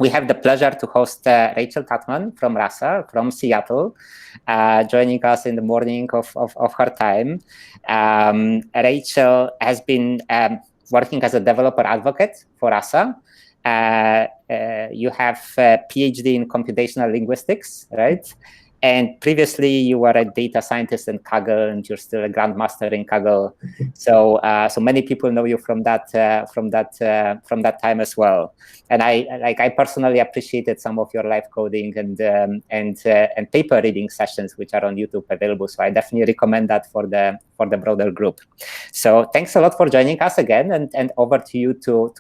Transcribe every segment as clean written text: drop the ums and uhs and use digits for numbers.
we have the pleasure to host Rachael Tatman from Rasa, from Seattle, joining us in the morning of her time. Rachael has been working as a developer advocate for Rasa. You have a PhD in computational linguistics, right? And previously you were a data scientist in Kaggle, and you're still a grandmaster in Kaggle. So many people know you from that time as well. And I personally appreciated some of your live coding and paper reading sessions, which are on YouTube available. So I definitely recommend that for the broader group. So thanks a lot for joining us again, and over to you to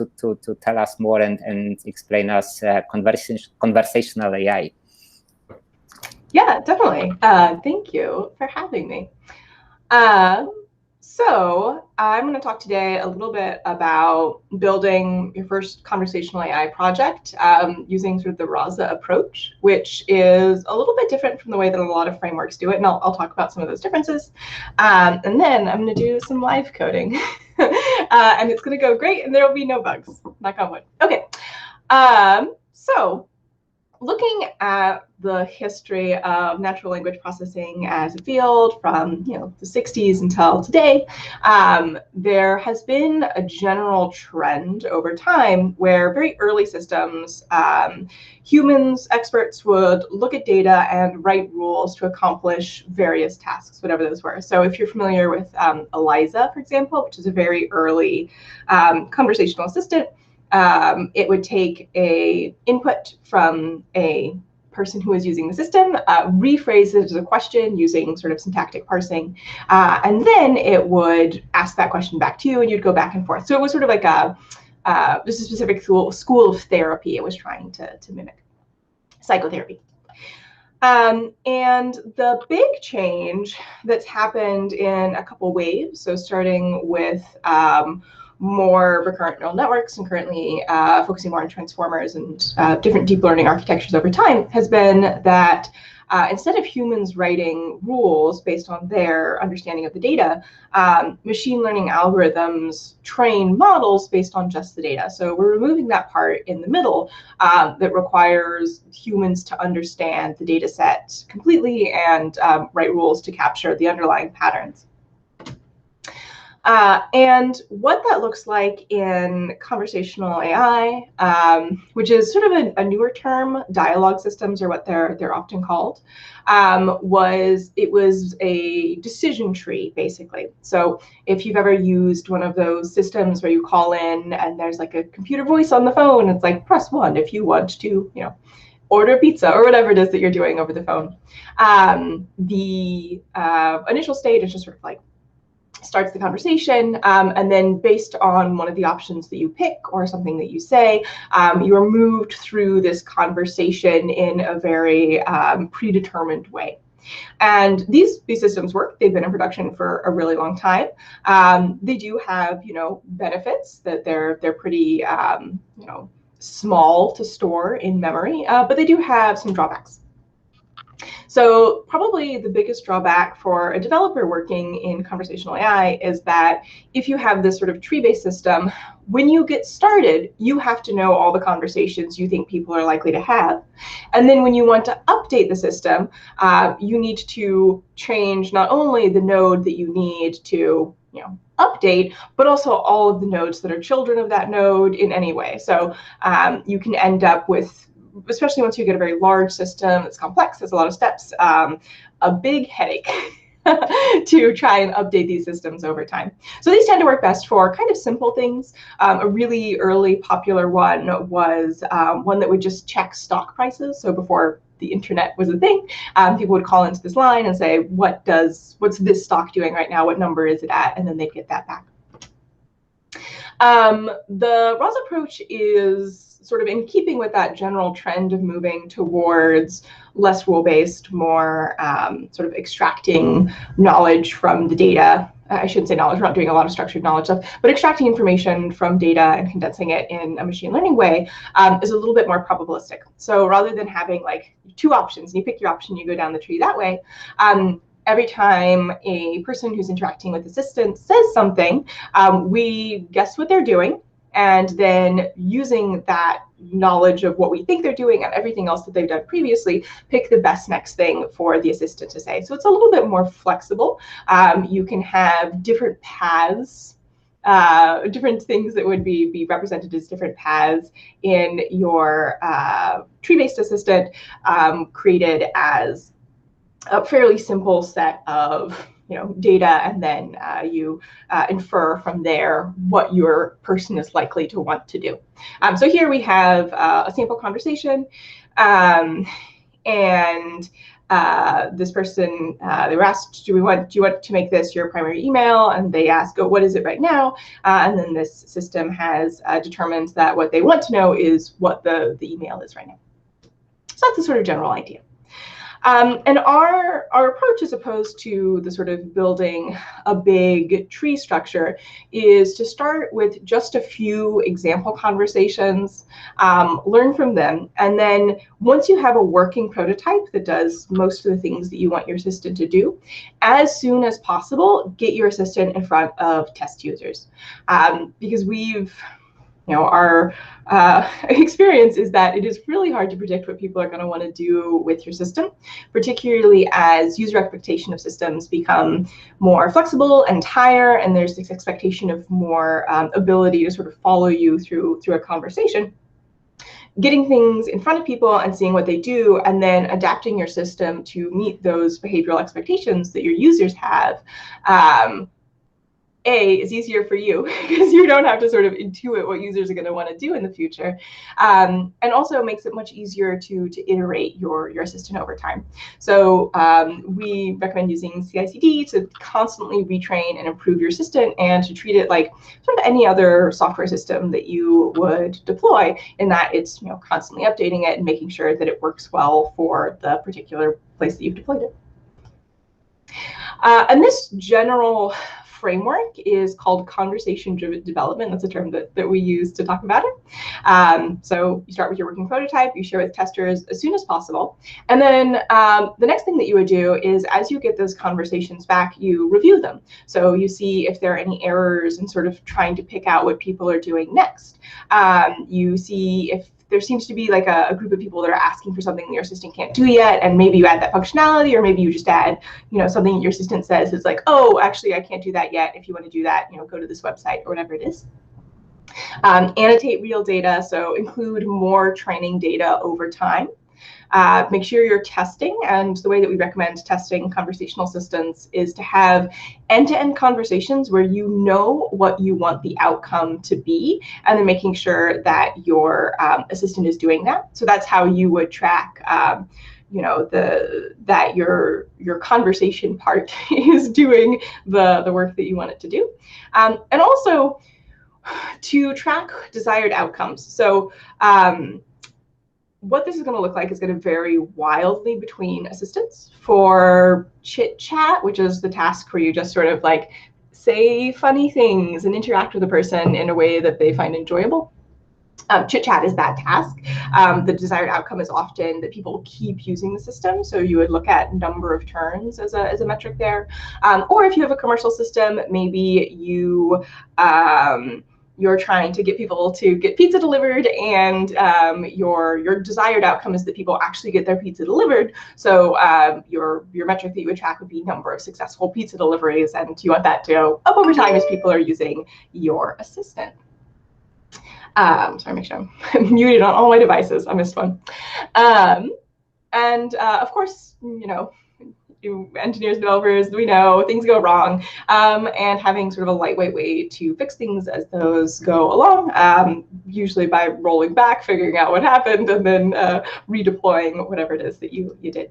tell us more and explain us conversational AI. Yeah, definitely. Thank you for having me. So I'm going to talk today a little bit about building your first conversational AI project using sort of the Rasa approach, which is a little bit different from the way that a lot of frameworks do it. And I'll talk about some of those differences. And then I'm going to do some live coding. And it's going to go great, and there will be no bugs. Knock on wood. OK. So looking at the history of natural language processing as a field from the 60s until today, there has been a general trend over time where very early systems, humans, experts would look at data and write rules to accomplish various tasks, whatever those were. So if you're familiar with Eliza, for example, which is a very early conversational assistant, it would take a input from a person who is using the system, rephrase it as a question using sort of syntactic parsing, and then it would ask that question back to you, and you'd go back and forth. So it was sort of like just a specific school of therapy it was trying to mimic, psychotherapy. And the big change that's happened in a couple waves, so starting with more recurrent neural networks and currently focusing more on transformers and different deep learning architectures over time, has been that instead of humans writing rules based on their understanding of the data, machine learning algorithms train models based on just the data. So we're removing that part in the middle that requires humans to understand the data set completely and write rules to capture the underlying patterns. And what that looks like in conversational AI, which is sort of a newer term, dialogue systems are what they're often called, was a decision tree, basically. So if you've ever used one of those systems where you call in and there's like a computer voice on the phone, it's like, press 1 if you want to, order pizza or whatever it is that you're doing over the phone. The initial state is just sort of like starts the conversation, and then based on one of the options that you pick or something that you say, you are moved through this conversation in a very predetermined way. And these systems work. They've been in production for a really long time. They do have benefits that they're pretty small to store in memory, but they do have some drawbacks. So probably the biggest drawback for a developer working in conversational AI is that if you have this sort of tree-based system, when you get started, you have to know all the conversations you think people are likely to have. And then when you want to update the system, you need to change not only the node that you need to update, but also all of the nodes that are children of that node in any way. So you can end up with, especially once you get a very large system that's complex, there's a lot of steps, a big headache to try and update these systems over time. So these tend to work best for kind of simple things. A really early popular one was one that would just check stock prices. So before the internet was a thing, people would call into this line and say, what's this stock doing right now? What number is it at? And then they'd get that back. The Rasa approach is sort of in keeping with that general trend of moving towards less rule-based, more sort of extracting knowledge from the data. I shouldn't say knowledge, we're not doing a lot of structured knowledge stuff, but extracting information from data and condensing it in a machine learning way is a little bit more probabilistic. So rather than having like 2 options, and you pick your option, you go down the tree that way, every time a person who's interacting with the assistant says something, we guess what they're doing. and then using that knowledge of what we think they're doing and everything else that they've done previously, pick the best next thing for the assistant to say. So it's a little bit more flexible. You can have different paths, different things that would be represented as different paths in your tree-based assistant, created as a fairly simple set of data, and then you infer from there what your person is likely to want to do. So here we have a sample conversation, and this person, they were asked, do you want to make this your primary email? And they ask, oh, what is it right now? And then this system has determined that what they want to know is what the email is right now. So that's the sort of general idea. And our approach, as opposed to the sort of building a big tree structure, is to start with just a few example conversations, learn from them, and then once you have a working prototype that does most of the things that you want your assistant to do, as soon as possible, get your assistant in front of test users. Because our experience is that it is really hard to predict what people are going to want to do with your system, particularly as user expectation of systems become more flexible and higher, and there's this expectation of more ability to sort of follow you through a conversation. Getting things in front of people and seeing what they do, and then adapting your system to meet those behavioral expectations that your users have, is easier for you because you don't have to sort of intuit what users are going to want to do in the future, and also makes it much easier to iterate your assistant over time. So we recommend using CI/CD to constantly retrain and improve your assistant, and to treat it like sort of any other software system that you would deploy, in that it's constantly updating it and making sure that it works well for the particular place that you've deployed it. And this general framework is called conversation-driven development. That's a term that we use to talk about it. So you start with your working prototype, you share with testers as soon as possible. And then the next thing that you would do is, as you get those conversations back, you review them. So you see if there are any errors in sort of trying to pick out what people are doing next. You see if there seems to be like a group of people that are asking for something your assistant can't do yet, and maybe you add that functionality, or maybe you just add, something that your assistant says is like, oh, actually, I can't do that yet. If you want to do that, go to this website or whatever it is. Annotate real data, so include more training data over time. Make sure you're testing, and the way that we recommend testing conversational assistants is to have end-to-end conversations where you know what you want the outcome to be, and then making sure that your assistant is doing that. So that's how you would track that your conversation part is doing the work that you want it to do. And also to track desired outcomes. So what this is going to look like is going to vary wildly between assistants. For chit chat, which is the task where you just sort of like say funny things and interact with the person in a way that they find enjoyable, chit chat is that task. The desired outcome is often that people keep using the system. So you would look at number of turns as a metric there. Or if you have a commercial system, maybe you're trying to get people to get pizza delivered, and your desired outcome is that people actually get their pizza delivered. So your metric that you would track would be number of successful pizza deliveries, and you want that to go up over time as people are using your assistant. Sorry, make sure I'm muted on all my devices. I missed one. And of course, engineers, developers, we know things go wrong, and having sort of a lightweight way to fix things as those go along, usually by rolling back, figuring out what happened, and then redeploying whatever it is that you did.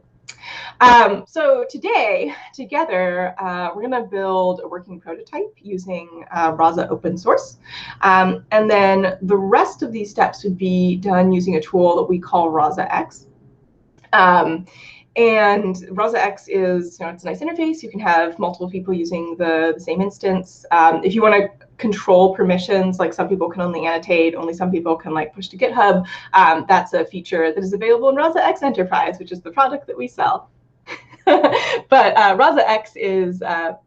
So today, together, we're going to build a working prototype using Rasa open source. And then the rest of these steps would be done using a tool that we call Rasa X. And Rasa X is, it's a nice interface. You can have multiple people using the same instance. If you want to control permissions, like some people can only annotate, only some people can like push to GitHub, that's a feature that is available in Rasa X Enterprise, which is the product that we sell. But Rasa X is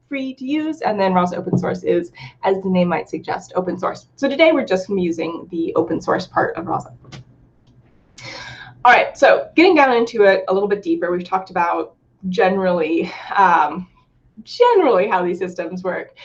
free to use, and then Rasa open source is, as the name might suggest, open source. So today we're just going to be using the open source part of Rasa. All right, so getting down into it a little bit deeper, we've talked about generally how these systems work.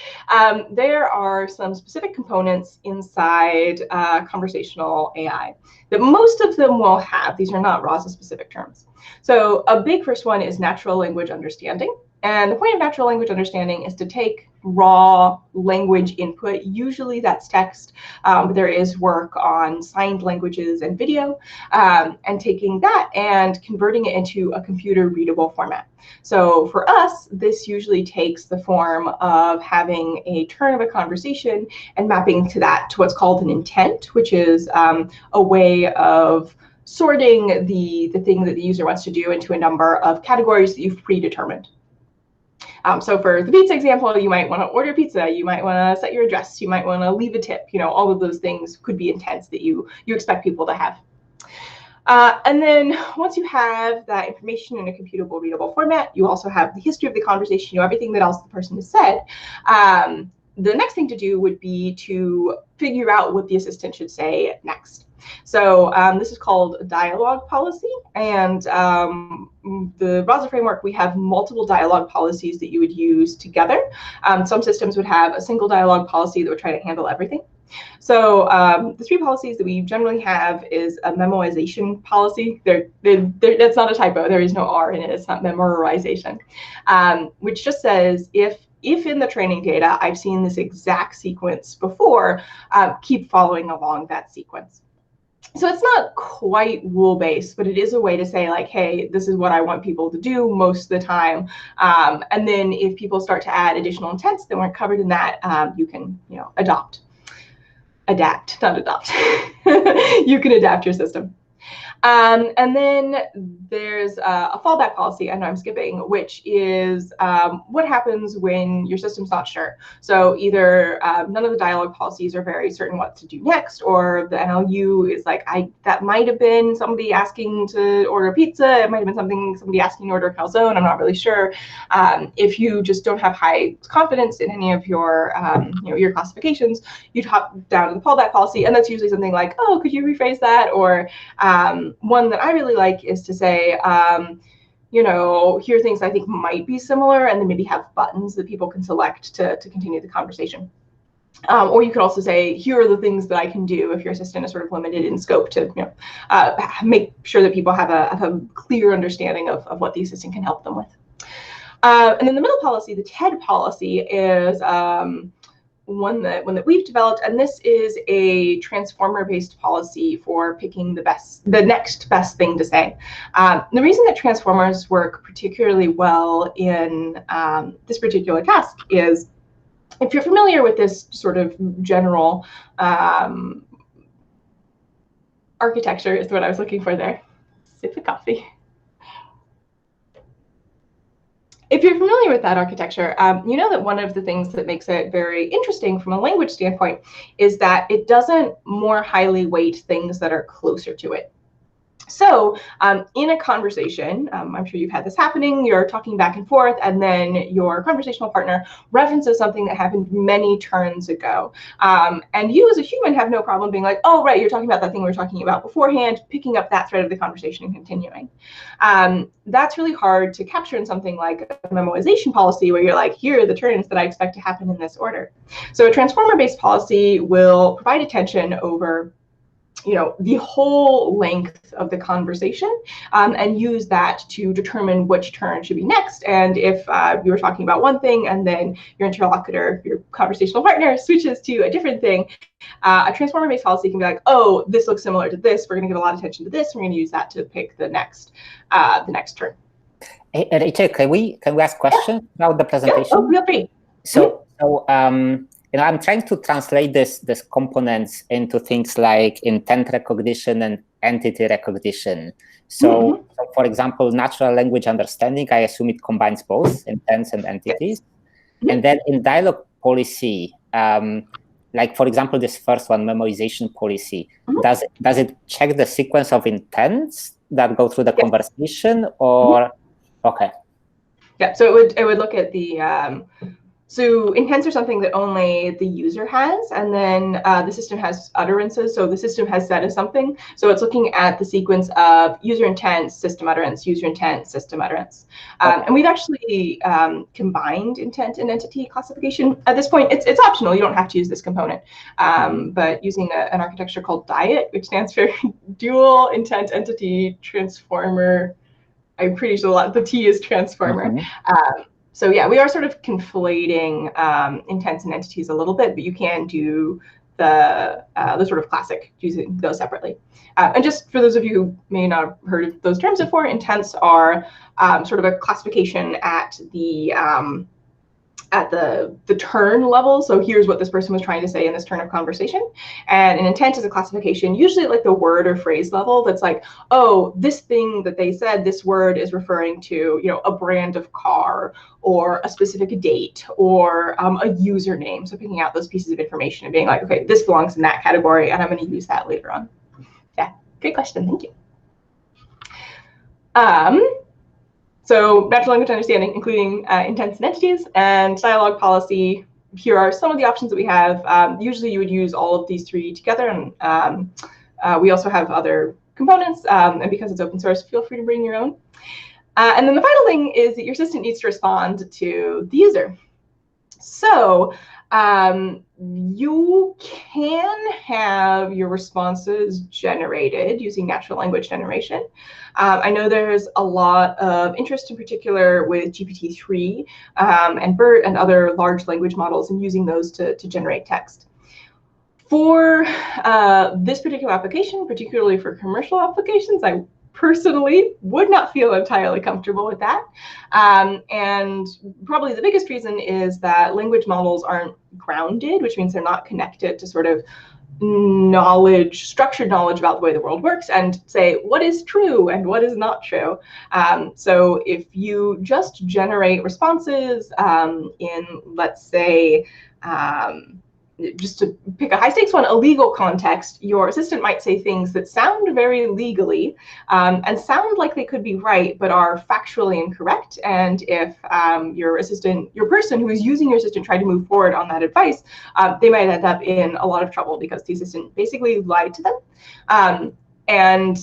There are some specific components inside conversational AI that most of them will have. These are not Rasa specific terms. So a big first one is natural language understanding. And the point of natural language understanding is to take raw language input. Usually that's text. There is work on signed languages and video, and taking that and converting it into a computer readable format. So for us, this usually takes the form of having a turn of a conversation and mapping to that to what's called an intent, which is a way of sorting the thing that the user wants to do into a number of categories that you've predetermined. So for the pizza example, you might want to order pizza, you might want to set your address, you might want to leave a tip. All of those things could be intents that you expect people to have. And then once you have that information in a computable readable format, you also have the history of the conversation, everything that else the person has said. The next thing to do would be to figure out what the assistant should say next. So this is called a dialogue policy. And the Rasa framework, we have multiple dialogue policies that you would use together. Some systems would have a single dialogue policy that would try to handle everything. So the three policies that we generally have is a memoization policy. That's not a typo. There is no R in it. It's not memorization, which just says if in the training data I've seen this exact sequence before, keep following along that sequence. So it's not quite rule-based, but it is a way to say, like, hey, this is what I want people to do most of the time. And then if people start to add additional intents that weren't covered in that, you can, adapt, not adopt. You can adapt your system. And then there's a fallback policy, I know I'm skipping, which is what happens when your system's not sure. So either none of the dialogue policies are very certain what to do next, or the NLU is like, that might have been somebody asking to order pizza, it might have been somebody asking to order calzone, I'm not really sure. If you just don't have high confidence in any of your your classifications, you'd hop down to the fallback policy, and that's usually something like, oh, could you rephrase that? Or one that I really like is to say, here are things I think might be similar, and then maybe have buttons that people can select to continue the conversation. Or you could also say, here are the things that I can do if your assistant is sort of limited in scope to make sure that people have a clear understanding of what the assistant can help them with. And then the middle policy, the TED policy, is one that we've developed, and this is a transformer-based policy for picking the next best thing to say. The reason that transformers work particularly well in this particular task is, if you're familiar with this sort of general architecture, is what I was looking for there. Sip of coffee. If you're familiar with that architecture, you know that one of the things that makes it very interesting from a language standpoint is that it doesn't more highly weight things that are closer to it. So in a conversation, I'm sure you've had this happening, you're talking back and forth, and then your conversational partner references something that happened many turns ago. And you as a human have no problem being like, oh, right, you're talking about that thing we were talking about beforehand, picking up that thread of the conversation and continuing. That's really hard to capture in something like a memoization policy, where you're like, here are the turns that I expect to happen in this order. So a transformer-based policy will provide attention over the whole length of the conversation, and use that to determine which turn should be next. And if you were talking about one thing and then your interlocutor, your conversational partner, switches to a different thing, a transformer-based policy can be like, oh, this looks similar to this, we're going to give a lot of attention to this, we're going to use that to pick the next turn. Hey, Rachel, can we ask questions about the presentation? Yeah. Oh, feel free. So I'm trying to translate this components into things like intent recognition and entity recognition. So, so for example, natural language understanding, I assume it combines both intents and entities. And then in dialogue policy, like for example, this first one, memoization policy, does it check the sequence of intents that go through the conversation, or okay? Yeah, so it would look at the so intents are something that only the user has, and then the system has utterances. So the system has said of something. So it's looking at the sequence of user intent, system utterance, user intent, system utterance. And we've actually combined intent and entity classification. At this point, it's optional. You don't have to use this component. But using an architecture called DIET, which stands for Dual Intent Entity Transformer. I'm pretty sure the T is transformer. So yeah, we are sort of conflating intents and entities a little bit, but you can do the sort of classic using those separately. And just for those of you who may not have heard of those terms before, intents are sort of a classification at the turn level. So here's what this person was trying to say in this turn of conversation. And an intent is a classification, usually at like the word or phrase level, that's like, oh, this thing that they said, this word is referring to, you know, a brand of car or a specific date or a username. So picking out those pieces of information and being like, okay, this belongs in that category, and I'm going to use that later on. Yeah, great question. Thank you. So natural language understanding, including intents and entities, and dialogue policy. Here are some of the options that we have. Usually you would use all of these three together, and we also have other components. And because it's open source, feel free to bring your own. And then the final thing is that your assistant needs to respond to the user. So you can have your responses generated using natural language generation. I know there's a lot of interest in particular with GPT-3 and BERT and other large language models and using those to generate text. For this particular application, particularly for commercial applications, I personally would not feel entirely comfortable with that. And probably the biggest reason is that language models aren't grounded, which means they're not connected to sort of knowledge, structured knowledge about the way the world works and say what is true and what is not true. So if you just generate responses in, let's say, just to pick a high stakes one, a legal context, your assistant might say things that sound very legally and sound like they could be right, but are factually incorrect. And if your person who is using your assistant tried to move forward on that advice, they might end up in a lot of trouble because the assistant basically lied to them. And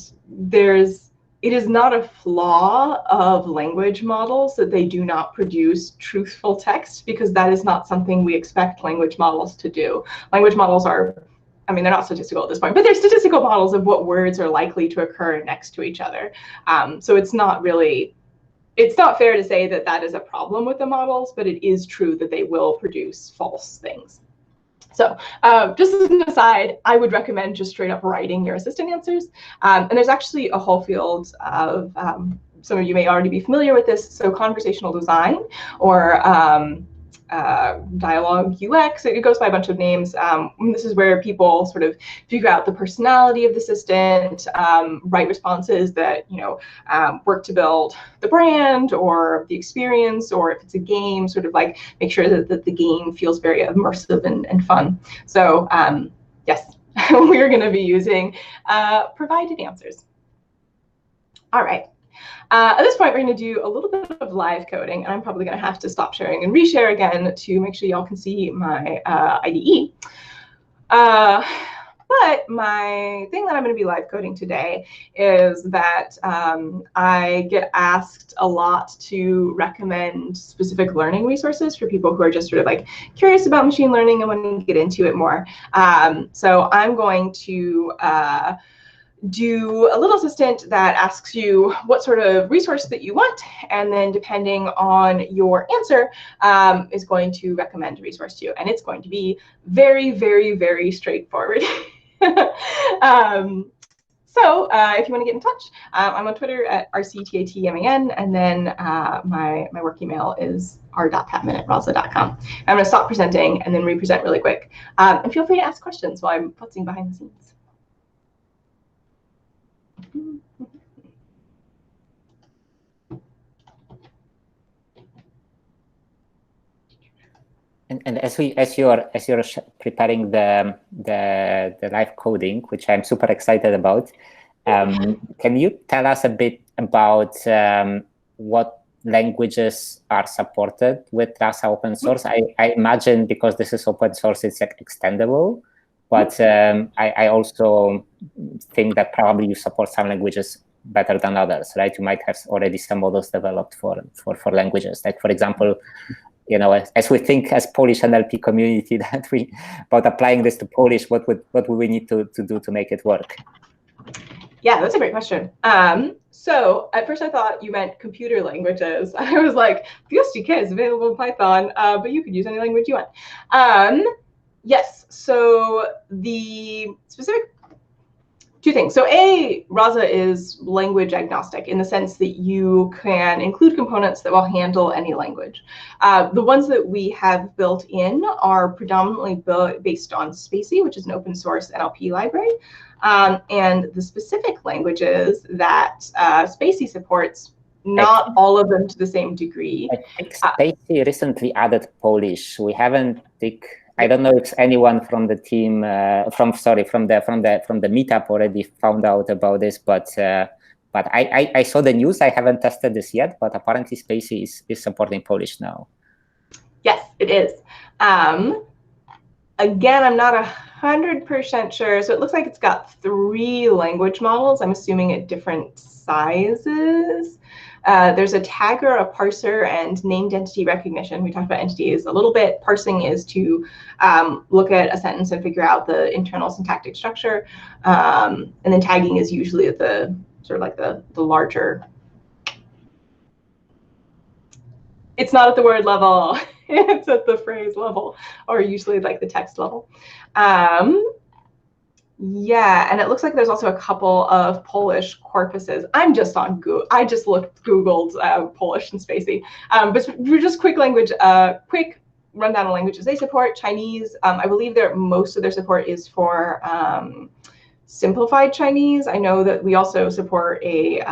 it is not a flaw of language models that they do not produce truthful text, because that is not something we expect language models to do. Language models are, I mean, they're not statistical at this point, but they're statistical models of what words are likely to occur next to each other. So it's not fair to say that that is a problem with the models, but it is true that they will produce false things. So just as an aside, I would recommend just straight up writing your assistant answers. And there's actually a whole field of, some of you may already be familiar with this, so conversational design or dialogue UX. It goes by a bunch of names. This is where people sort of figure out the personality of the assistant, write responses that work to build the brand or the experience, or if it's a game, sort of like make sure that the game feels very immersive and fun. So yes, we're going to be using provided answers. All right. At this point, we're going to do a little bit of live coding, and I'm probably going to have to stop sharing and reshare again to make sure y'all can see my IDE. But my thing that I'm going to be live coding today is that I get asked a lot to recommend specific learning resources for people who are just sort of like curious about machine learning and want to get into it more. So I'm going to do a little assistant that asks you what sort of resource that you want, and then depending on your answer, is going to recommend a resource to you. And it's going to be very, very, very straightforward. So if you want to get in touch, I'm on Twitter at RCTATMAN, and then my work email is r.tatman@rasa.com. I'm going to stop presenting and then re-present really quick. And feel free to ask questions while I'm putzing behind the scenes. And as you're preparing the live coding, which I'm super excited about, can you tell us a bit about what languages are supported with Rasa open source. I imagine because this is open source, it's extendable. But I also think that probably you support some languages better than others, right? You might have already some models developed for languages. Like, for example, you know, as we think as Polish NLP community that about applying this to Polish, what would we need to do to make it work? Yeah, that's a great question. So at first I thought you meant computer languages. I was like, the SDK is available in Python, but you could use any language you want. Yes, so the specific two things. So Rasa is language agnostic in the sense that you can include components that will handle any language. The ones that we have built in are predominantly based on Spacey, which is an open source NLP library. And the specific languages that Spacey supports, not all of them to the same degree. I think Spacey recently added Polish. We haven't I don't know if anyone from the team, from the meetup already found out about this, but I saw the news. I haven't tested this yet, but apparently Spacey is supporting Polish now. Yes, it is. Again, I'm not 100% sure. So it looks like it's got 3 language models. I'm assuming at different sizes. There's a tagger, a parser, and named entity recognition. We talked about entities a little bit. Parsing is to look at a sentence and figure out the internal syntactic structure. And then tagging is usually at the sort of like the larger. It's not at the word level. It's at the phrase level, or usually like the text level. Yeah, and it looks like there's also a couple of Polish corpuses. I'm just on Google. I just Googled Polish and Spacey. But for just quick rundown of languages they support. Chinese, I believe most of their support is for simplified Chinese. I know that we also support a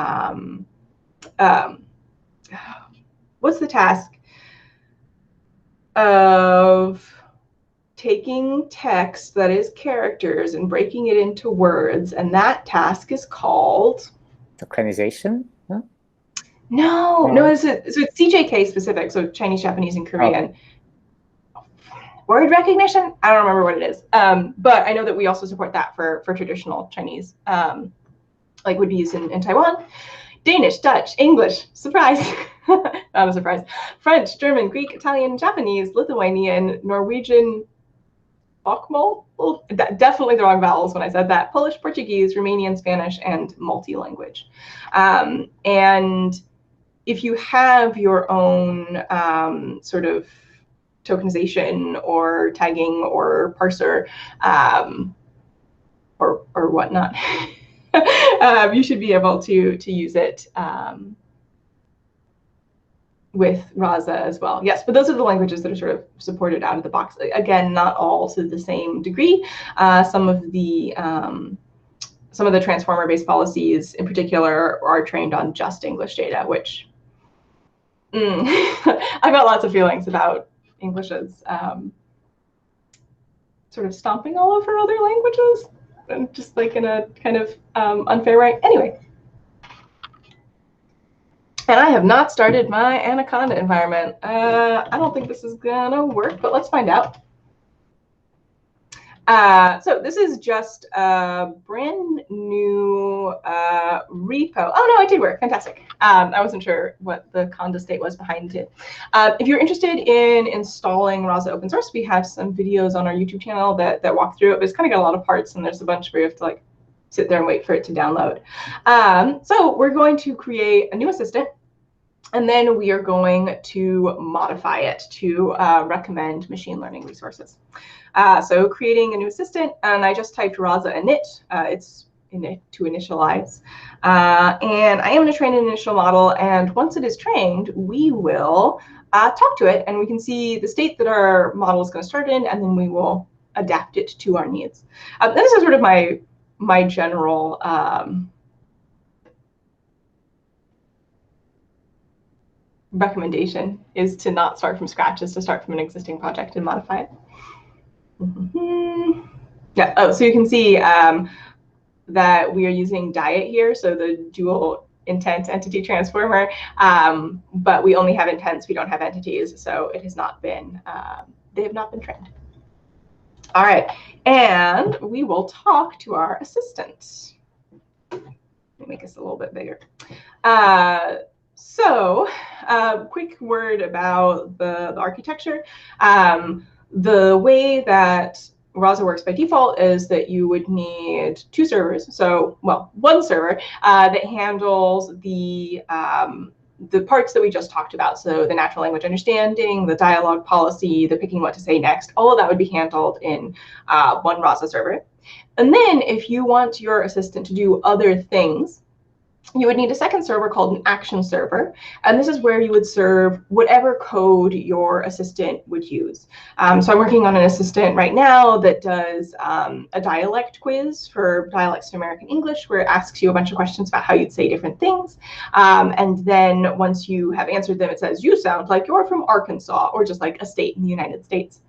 what's the task of taking text that is characters and breaking it into words, and that task is called tokenization. Huh? No, so it's CJK specific, so Chinese, Japanese, and Korean. Oh. Word recognition? I don't remember what it is, but I know that we also support that for traditional Chinese, like would be used in Taiwan. Danish, Dutch, English, surprise, not a surprise. French, German, Greek, Italian, Japanese, Lithuanian, Norwegian, Bokmal? Oh, definitely the wrong vowels when I said that. Polish, Portuguese, Romanian, Spanish, and multi-language. And if you have your own sort of tokenization or tagging or parser or whatnot, you should be able to use it with Rasa as well. Yes, but those are the languages that are sort of supported out of the box. Again, not all to the same degree. Some of the transformer-based policies in particular are trained on just English data, which I've got lots of feelings about English's sort of stomping all over other languages, and just like in a kind of unfair way. Anyway. And I have not started my Anaconda environment. I don't think this is gonna work, but let's find out. So this is just a brand new repo. Oh no, it did work, fantastic. I wasn't sure what the Conda state was behind it. If you're interested in installing Rasa open source, we have some videos on our YouTube channel that walk through it, but it's kind of got a lot of parts, and there's a bunch where you have to like sit there and wait for it to download. So we're going to create a new assistant, and then we are going to modify it to recommend machine learning resources. So creating a new assistant, and I just typed Rasa init. It's init to initialize. And I am going to train an initial model, and once it is trained, we will talk to it, and we can see the state that our model is going to start in, and then we will adapt it to our needs. This is sort of my general recommendation, is to not start from scratch, is to start from an existing project and modify it. Yeah. Oh, so you can see that we are using diet here, so the dual intent entity transformer, but we only have intents, we don't have entities, so it has not been, they have not been trained. All right, and we will talk to our assistant. Let me make this a little bit bigger. So, quick word about the architecture. The way that Rasa works by default is that you would need 2 servers. So, well, 1 server that handles the parts that we just talked about. So the natural language understanding, the dialogue policy, the picking what to say next, all of that would be handled in 1 Rasa server. And then if you want your assistant to do other things, you would need a second server called an action server. And this is where you would serve whatever code your assistant would use. So I'm working on an assistant right now that does a dialect quiz for dialects to American English, where it asks you a bunch of questions about how you'd say different things. And then once you have answered them, it says, you sound like you're from Arkansas, or just like a state in the United States.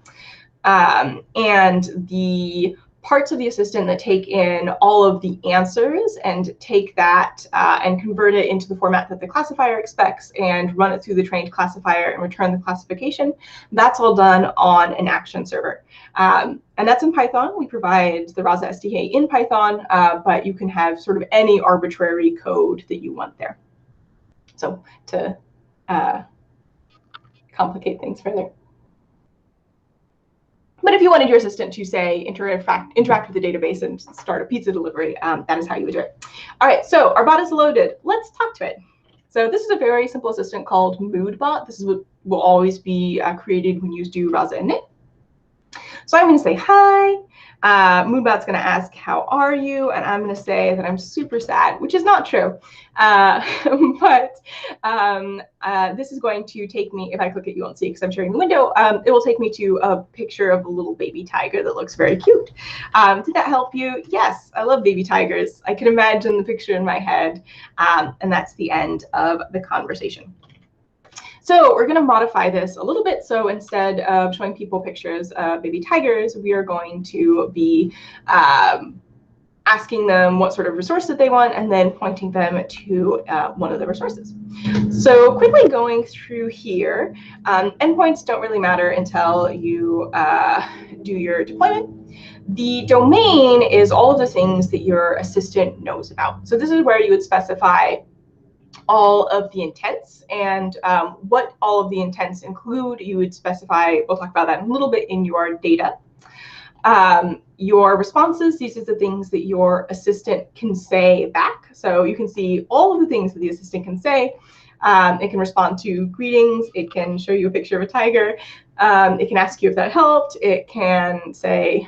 And the parts of the assistant that take in all of the answers and take that and convert it into the format that the classifier expects and run it through the trained classifier and return the classification, that's all done on an action server. And that's in Python. We provide the Rasa SDK in Python, but you can have sort of any arbitrary code that you want there. So to complicate things further. But if you wanted your assistant to, say, interact with the database and start a pizza delivery, that is how you would do it. All right, so our bot is loaded. Let's talk to it. So this is a very simple assistant called MoodBot. This is what will always be created when you do Rasa init. So I'm going to say hi. MoodBot's going to ask, how are you? And I'm going to say that I'm super sad, which is not true. But this is going to take me, if I click it, you won't see because I'm sharing the window. It will take me to a picture of a little baby tiger that looks very cute. Did that help you? Yes, I love baby tigers. I can imagine the picture in my head. And that's the end of the conversation. So we're going to modify this a little bit. So instead of showing people pictures of baby tigers, we are going to be asking them what sort of resource that they want and then pointing them to one of the resources. So quickly going through here, endpoints don't really matter until you do your deployment. The domain is all of the things that your assistant knows about. So this is where you would specify all of the intents, and what all of the intents include, you would specify, we'll talk about that in a little bit, in your data. Your responses, these are the things that your assistant can say back. So you can see all of the things that the assistant can say. It can respond to greetings. It can show you a picture of a tiger. It can ask you if that helped. It can say,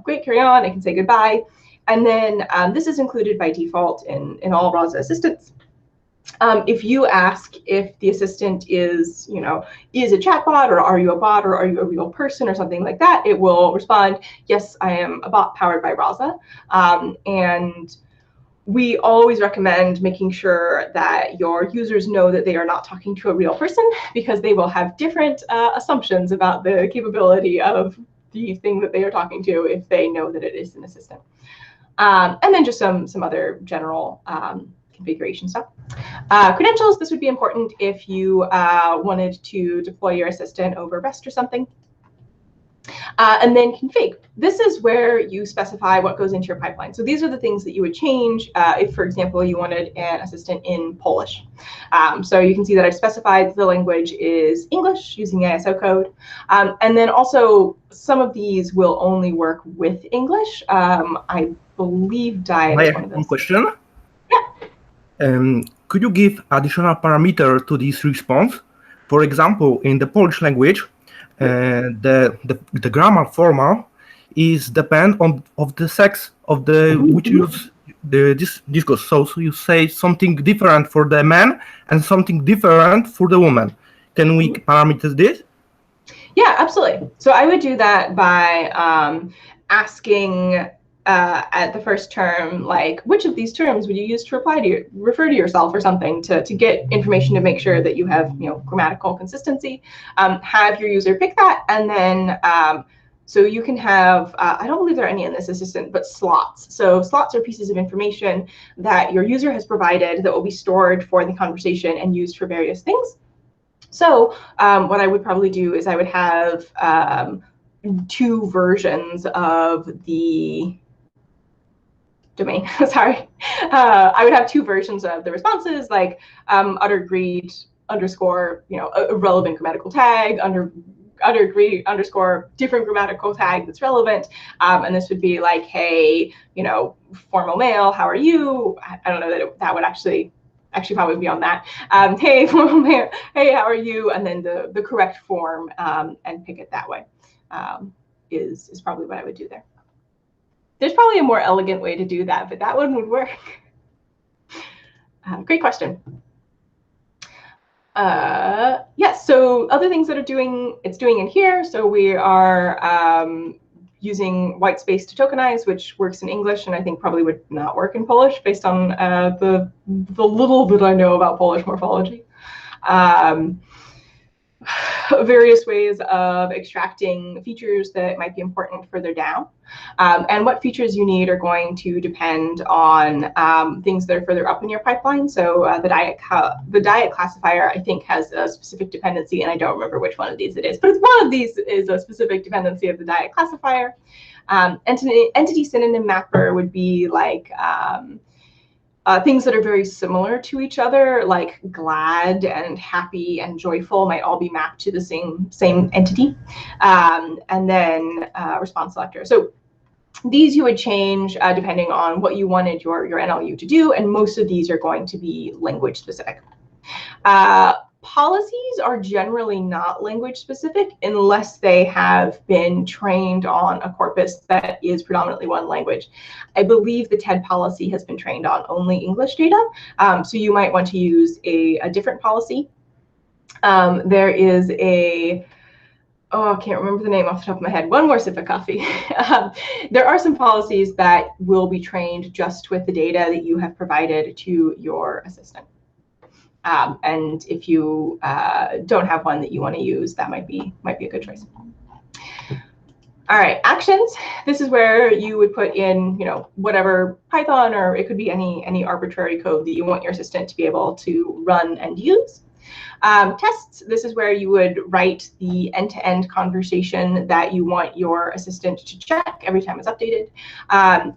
great, carry on. It can say goodbye. And then this is included by default in all Rasa assistants. If you ask if the assistant is, is a chatbot, or are you a bot, or are you a real person, or something like that, it will respond, yes, I am a bot powered by Rasa. And we always recommend making sure that your users know that they are not talking to a real person, because they will have different assumptions about the capability of the thing that they are talking to if they know that it is an assistant. And then just some other general configuration stuff. Credentials, this would be important if you wanted to deploy your assistant over REST or something. And then config. This is where you specify what goes into your pipeline. So these are the things that you would change if, for example, you wanted an assistant in Polish. So you can see that I've specified the language is English using the ISO code. And then also, some of these will only work with English. I believe Diet is one of those. One question. Yeah. Could you give additional parameter to this response? For example, in the Polish language, the grammar formal is depend of the sex of the which use this discourse. So you say something different for the man and something different for the woman. Can we parameter this? Yeah, absolutely. So I would do that by asking at the first term, like, which of these terms would you use to refer to yourself or something, to get information to make sure that you have grammatical consistency. Have your user pick that, and then So you can have, I don't believe there are any in this assistant, but slots. So slots are pieces of information that your user has provided that will be stored for the conversation and used for various things. So what I would probably do is I would have 2 versions of the domain. Sorry. I would have 2 versions of the responses, like utter greet underscore, a relevant grammatical tag, utter greet underscore different grammatical tag that's relevant. And this would be like, hey, formal male, how are you? I don't know that that would actually probably be on that. Hey, formal male, hey, how are you? And then the correct form and pick it that way is probably what I would do there. There's probably a more elegant way to do that, but that one would work. Great question. Yes, so other things that it's doing in here. So we are using white space to tokenize, which works in English and I think probably would not work in Polish based on the little that I know about Polish morphology. Various ways of extracting features that might be important further down. And what features you need are going to depend on things that are further up in your pipeline. So the diet classifier, I think, has a specific dependency, and I don't remember which one of these it is, but it's one of these is a specific dependency of the diet classifier. Entity synonym mapper would be like things that are very similar to each other, like glad and happy and joyful, might all be mapped to the same entity. And then response selector. So these you would change depending on what you wanted your NLU to do, and most of these are going to be language specific. Policies are generally not language specific unless they have been trained on a corpus that is predominantly one language. I believe the TED policy has been trained on only English data, so you might want to use a different policy. There is I can't remember the name off the top of my head. One more sip of coffee. There are some policies that will be trained just with the data that you have provided to your assistant. And if you don't have one that you want to use, that might be a good choice. All right, actions. This is where you would put in, whatever Python, or it could be any arbitrary code that you want your assistant to be able to run and use. Tests, this is where you would write the end-to-end conversation that you want your assistant to check every time it's updated.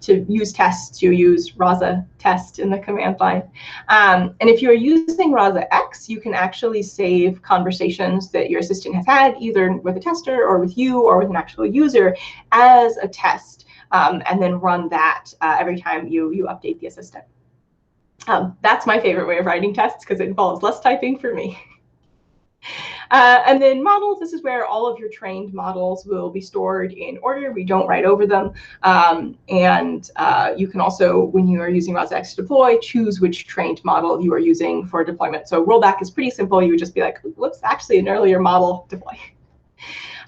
To use tests, you use Rasa test in the command line. And if you're using Rasa X, you can actually save conversations that your assistant has had, either with a tester or with you or with an actual user, as a test, and then run that every time you update the assistant. That's my favorite way of writing tests because it involves less typing for me. And then models, this is where all of your trained models will be stored in order. We don't write over them. And you can also, when you are using Rasa X to deploy, choose which trained model you are using for deployment. So rollback is pretty simple. You would just be like, whoops, actually an earlier model, deploy.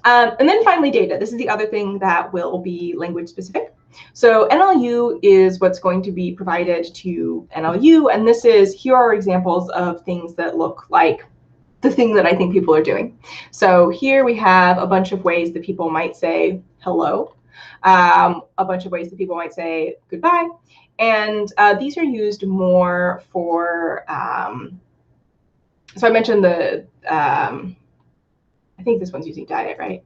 And then finally, data. This is the other thing that will be language specific. So NLU is what's going to be provided to NLU. And here are examples of things that look like the thing that I think people are doing. So here we have a bunch of ways that people might say hello, a bunch of ways that people might say goodbye. And these are used more for, so I mentioned I think this one's using diet, right?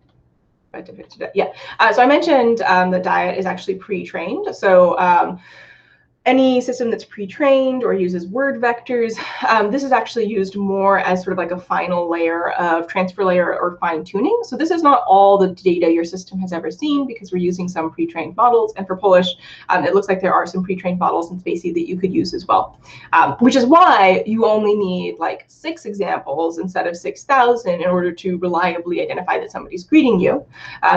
Yeah. So I mentioned the diet is actually pre-trained. So any system that's pre-trained or uses word vectors, this is actually used more as sort of like a final layer of transfer layer or fine tuning. So this is not all the data your system has ever seen because we're using some pre-trained models. And for Polish, it looks like there are some pre-trained models in Spacey that you could use as well, which is why you only need like 6 examples instead of 6,000 in order to reliably identify that somebody's greeting you,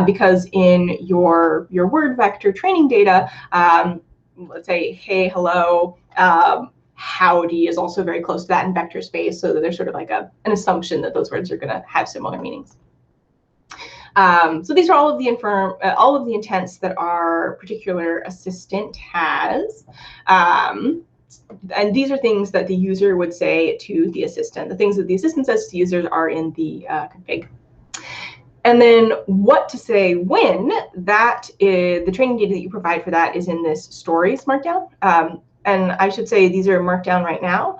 because in your word vector training data, let's say, hey, hello, howdy is also very close to that in vector space, so that there's sort of like an assumption that those words are going to have similar meanings. So these are all of the intents that our particular assistant has. And these are things that the user would say to the assistant. The things that the assistant says to users are in the config. And then what to say when, that is the training data that you provide for that is in this stories markdown. And I should say these are marked down right now.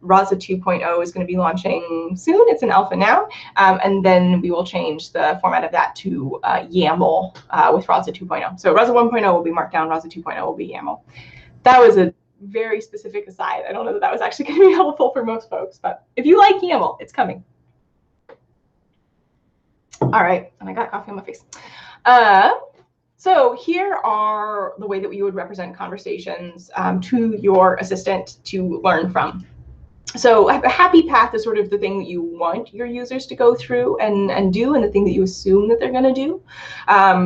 Rasa 2.0 is going to be launching soon. It's in alpha now. And then we will change the format of that to YAML with Rasa 2.0. So Rasa 1.0 will be marked down. Rasa 2.0 will be YAML. That was a very specific aside. I don't know that that was actually going to be helpful for most folks, but if you like YAML, it's coming. All right, and I got coffee on my face. So here are the way that we would represent conversations to your assistant to learn from. So a happy path is sort of the thing that you want your users to go through and do, and the thing that you assume that they're going to do.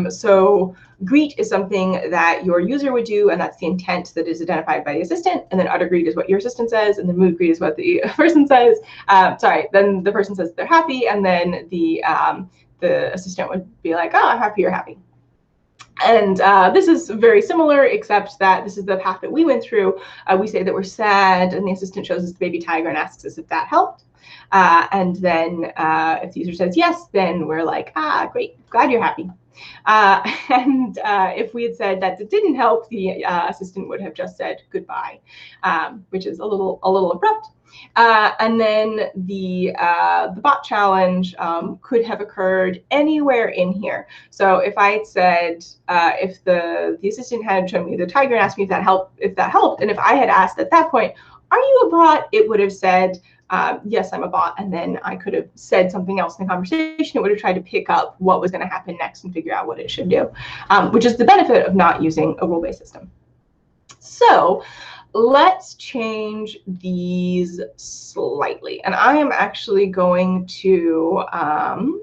So greet is something that your user would do, and that's the intent that is identified by the assistant. And then utter greet is what your assistant says, and then mood greet is what the person says. Then the person says they're happy, and then the assistant would be like, oh, I'm happy, you're happy. And this is very similar, except that this is the path that we went through. We say that we're sad, and the assistant shows us the baby tiger and asks us if that helped. And then if the user says yes, then we're like, ah, great, glad you're happy. And if we had said that it didn't help, the assistant would have just said goodbye, which is a little abrupt. And then the bot challenge could have occurred anywhere in here. So if I had said, if the assistant had shown me the tiger and asked me if that helped, and if I had asked at that point, are you a bot? It would have said, yes, I'm a bot. And then I could have said something else in the conversation. It would have tried to pick up what was going to happen next and figure out what it should do, which is the benefit of not using a rule-based system. So let's change these slightly. And I am actually going to, I'm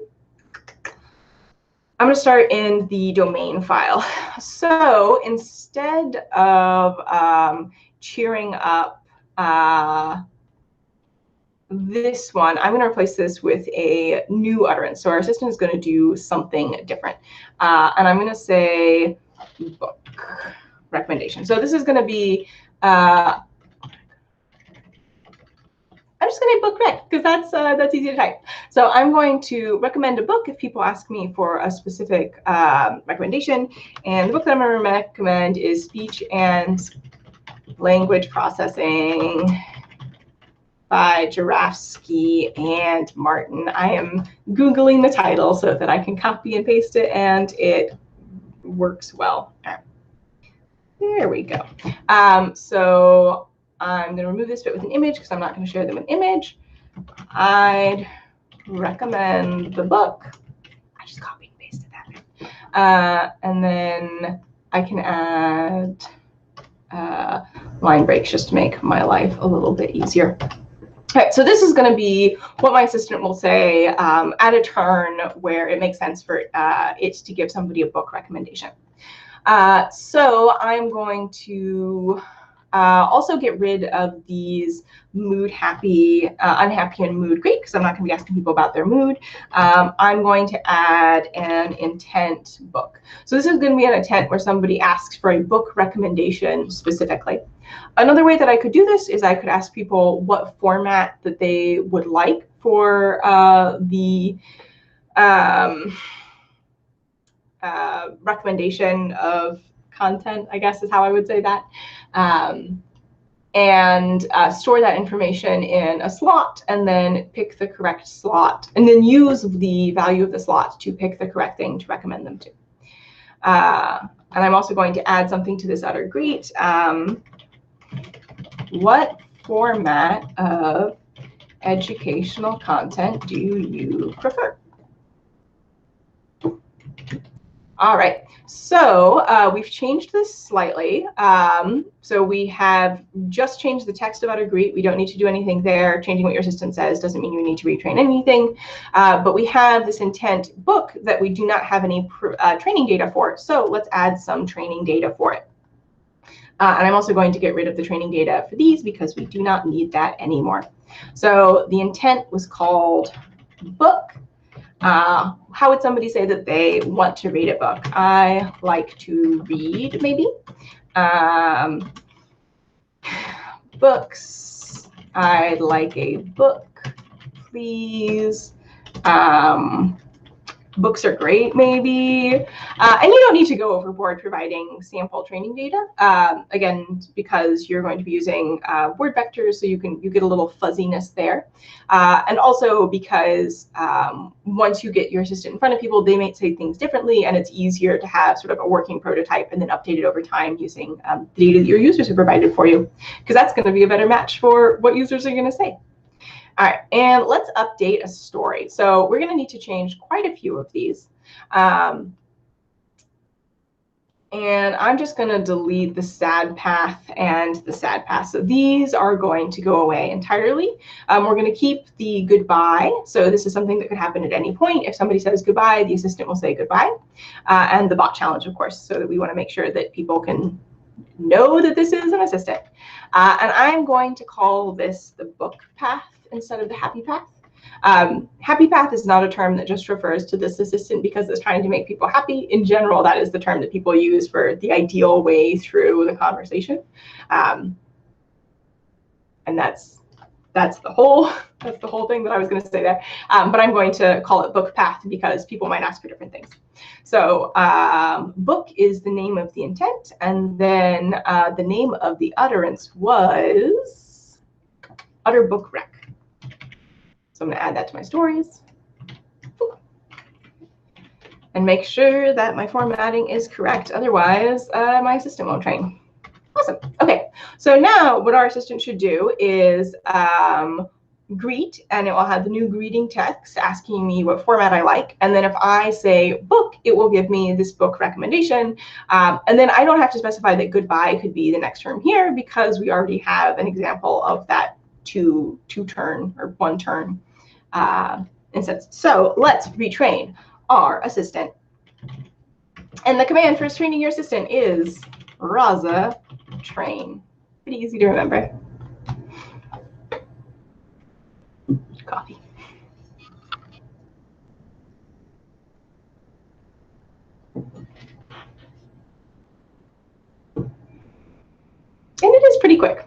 going to start in the domain file. So instead of cheering up this one, I'm going to replace this with a new utterance. So our assistant is going to do something different. And I'm going to say book recommendation. So this is going to be, I'm just going to book rec because that's easy to type. So I'm going to recommend a book if people ask me for a specific recommendation. And the book that I'm going to recommend is Speech and Language Processing by Girafsky and Martin. I am Googling the title so that I can copy and paste it, and it works well. All right. There we go. So I'm going to remove this bit with an image because I'm not going to share them with image. I'd recommend the book. I just copied and pasted that. And then I can add line breaks just to make my life a little bit easier. All right, so this is going to be what my assistant will say at a turn where it makes sense for it to give somebody a book recommendation. So I'm going to also get rid of these mood happy, unhappy, and mood great, because I'm not going to be asking people about their mood. I'm going to add an intent book. So this is going to be an intent where somebody asks for a book recommendation specifically. Another way that I could do this is I could ask people what format that they would like for the recommendation of content, I guess is how I would say that, and store that information in a slot, and then pick the correct slot, and then use the value of the slot to pick the correct thing to recommend them to. And I'm also going to add something to this utter greet. What format of educational content do you prefer? All right, so we've changed this slightly. So we have just changed the text of utter greet. We don't need to do anything there. Changing what your assistant says doesn't mean you need to retrain anything. But we have this intent book that we do not have any training data for. So let's add some training data for it. And I'm also going to get rid of the training data for these because we do not need that anymore. So the intent was called book. How would somebody say that they want to read a book? I like to read, maybe. Books. I'd like a book, please. books are great, maybe. And you don't need to go overboard providing sample training data. Again, because you're going to be using word vectors, so you get a little fuzziness there. And also because once you get your assistant in front of people, they might say things differently, and it's easier to have sort of a working prototype and then update it over time using the data that your users have provided for you, because that's going to be a better match for what users are going to say. All right, and let's update a story. So we're going to need to change quite a few of these. And I'm just going to delete the sad path and the sad path. So these are going to go away entirely. We're going to keep the goodbye. So this is something that could happen at any point. If somebody says goodbye, the assistant will say goodbye. And the bot challenge, of course, so that we want to make sure that people can know that this is an assistant. And I'm going to call this the book path instead of the happy path. Happy path is not a term that just refers to this assistant because it's trying to make people happy. In general, that is the term that people use for the ideal way through the conversation. And that's the whole thing that I was going to say there. But I'm going to call it book path because people might ask for different things. So book is the name of the intent, and then the name of the utterance was utter book rec. So I'm going to add that to my stories and make sure that my formatting is correct. Otherwise, my assistant won't train. Awesome. OK, so now what our assistant should do is greet, and it will have the new greeting text asking me what format I like. And then if I say book, it will give me this book recommendation. And then I don't have to specify that goodbye could be the next term here because we already have an example of that two-turn or one-turn instance. So let's retrain our assistant. And the command for training your assistant is Rasa train. Pretty easy to remember. Coffee. And it is pretty quick.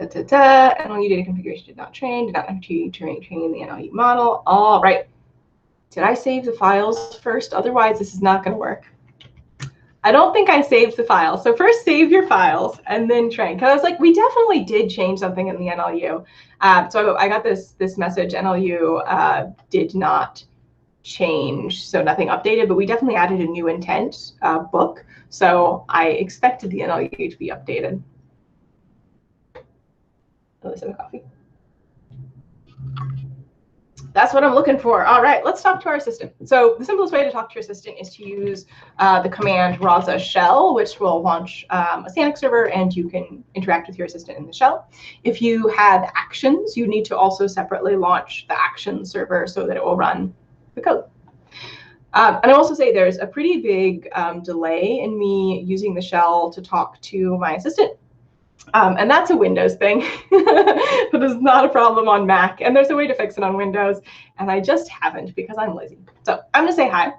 NLU data configuration did not train have to train the NLU model. All right. Did I save the files first? Otherwise, this is not going to work. I don't think I saved the files. So first save your files and then train. Because I was like, we definitely did change something in the NLU. So I got this message, NLU did not change, so nothing updated, but we definitely added a new intent book. So I expected the NLU to be updated. Let's have a coffee. That's what I'm looking for. All right, let's talk to our assistant. So the simplest way to talk to your assistant is to use the command Rasa shell, which will launch a static server, and you can interact with your assistant in the shell. If you have actions, you need to also separately launch the action server so that it will run the code. And I'll also say there's a pretty big delay in me using the shell to talk to my assistant. And that's a Windows thing, but it's not a problem on Mac. And there's a way to fix it on Windows, and I just haven't because I'm lazy. So I'm going to say hi.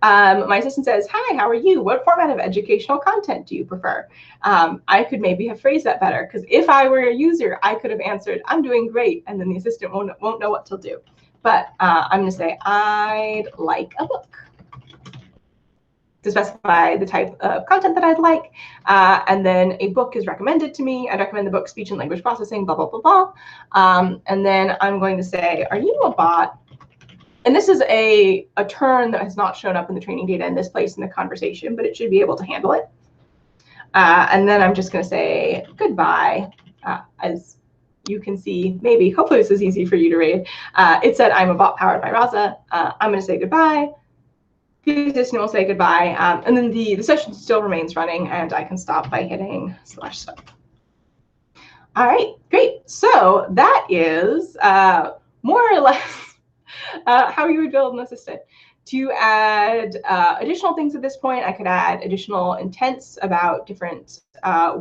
My assistant says, hi, how are you? What format of educational content do you prefer? I could maybe have phrased that better, because if I were a user, I could have answered, I'm doing great, and then the assistant won't know what to do. But I'm going to say, I'd like a book, to specify the type of content that I'd like. And then a book is recommended to me. I'd recommend the book Speech and Language Processing, blah, blah, blah, blah. And then I'm going to say, are you a bot? And this is a term that has not shown up in the training data in this place in the conversation, but it should be able to handle it. And then I'm just going to say goodbye. As you can see, maybe, hopefully this is easy for you to read. It said, I'm a bot powered by Rasa. I'm going to say goodbye. The assistant will say goodbye, and then the session still remains running, and I can stop by hitting /stop. All right, great. So that is more or less how you would build an assistant. To add additional things at this point, I could add additional intents about different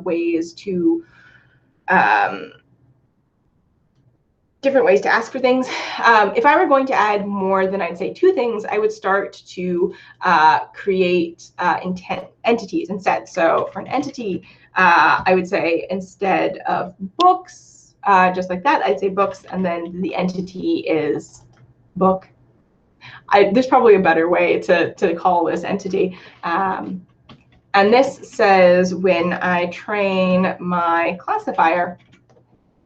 ways to ask for things. If I were going to add more than, I'd say, 2 things, I would start to create entities instead. So for an entity, I would say instead of books, just like that, I'd say books, and then the entity is book. there's probably a better way to call this entity. And this says when I train my classifier,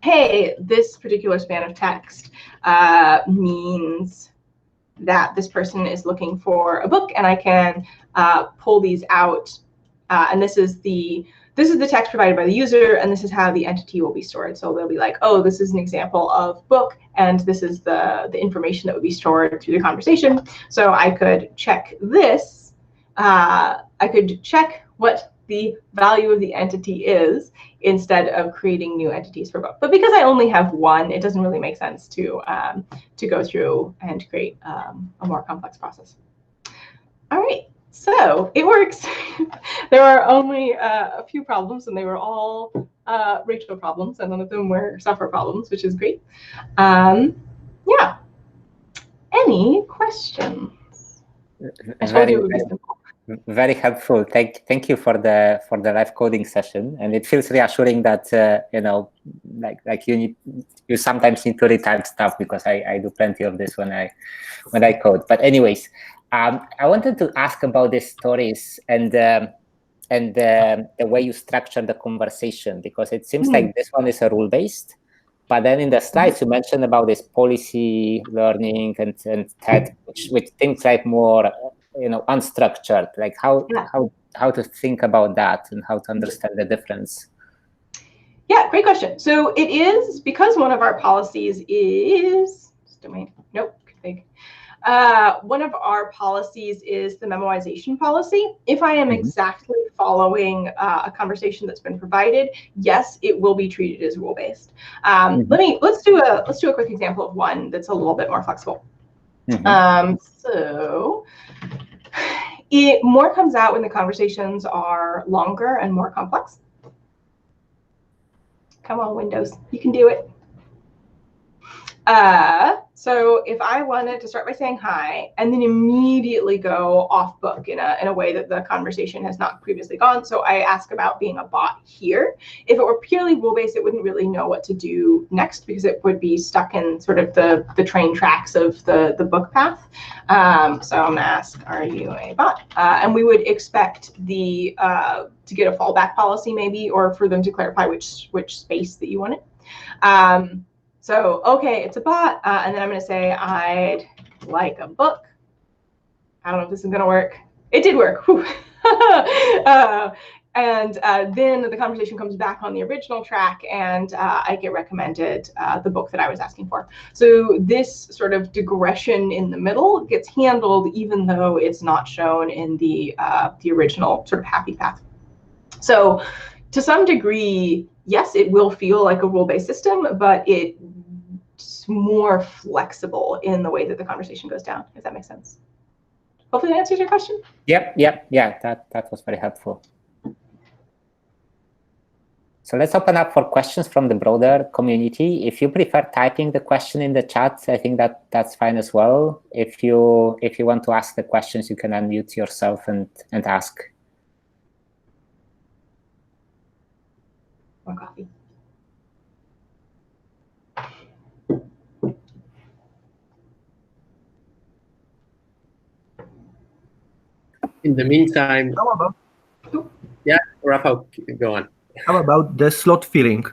hey, this particular span of text means that this person is looking for a book, and I can pull these out. And this is the text provided by the user, and this is how the entity will be stored. So they'll be like, oh, this is an example of book, and this is the information that would be stored through the conversation. So I could check this. I could check what the value of the entity is instead of creating new entities for book. But because I only have one, it doesn't really make sense to go through and create a more complex process. All right, so it works. There are only a few problems, and they were all Rachael problems, and none of them were software problems, which is great. Yeah. Any questions? I told you it would be simple. Very helpful. Thank you for the live coding session, and it feels reassuring that you know, like you sometimes need to retype stuff, because I do plenty of this when I code. But anyways, I wanted to ask about these stories and the way you structure the conversation, because it seems like this one is a rule based. But then in the slides, you mentioned about this policy learning and TED, which seems like more, you know, unstructured. Like how to think about that and how to understand the difference. Yeah, great question. So it is because one of our policies is domain. Nope, config. One of our policies is the memoization policy. If I am exactly following a conversation that's been provided, yes, it will be treated as rule-based. Let's do a quick example of one that's a little bit more flexible. So it more comes out when the conversations are longer and more complex. Come on, Windows, you can do it. So if I wanted to start by saying hi and then immediately go off book in a way that the conversation has not previously gone, so I ask about being a bot here. If it were purely rule-based, it wouldn't really know what to do next, because it would be stuck in sort of the train tracks of the book path. So I'm gonna ask, are you a bot? And we would expect the to get a fallback policy maybe, or for them to clarify which space that you wanted. So, okay, it's a bot, and then I'm going to say, I'd like a book. I don't know if this is going to work. It did work. And then the conversation comes back on the original track, and I get recommended the book that I was asking for. So this sort of digression in the middle gets handled, even though it's not shown in the original sort of happy path. So to some degree, yes, it will feel like a rule-based system, but it's more flexible in the way that the conversation goes down, if that makes sense. Hopefully that answers your question. Yeah, that was very helpful. So let's open up for questions from the broader community. If you prefer typing the question in the chat, I think that's fine as well. If you want to ask the questions, you can unmute yourself and ask. More coffee. In the meantime, yeah, Rafa, go on. How about the slot filling?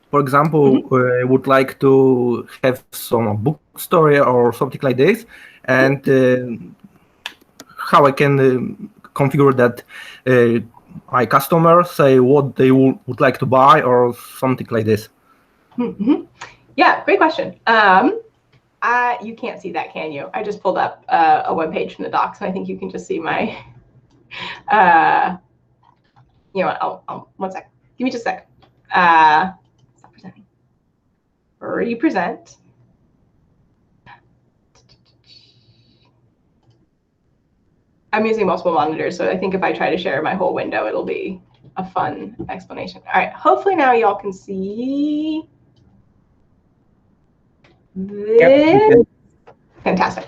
For example, would like to have some book story or something like this, and how I can configure that my customers say what they would like to buy or something like this. Yeah, great question. You can't see that, can you? I just pulled up a web page from the docs, and I think you can just see my. You know what? I'll 1 sec. Give me just a sec. Stop presenting. Represent. I'm using multiple monitors, so I think if I try to share my whole window, it'll be a fun explanation. All right. Hopefully now y'all can see this. Yep. Fantastic.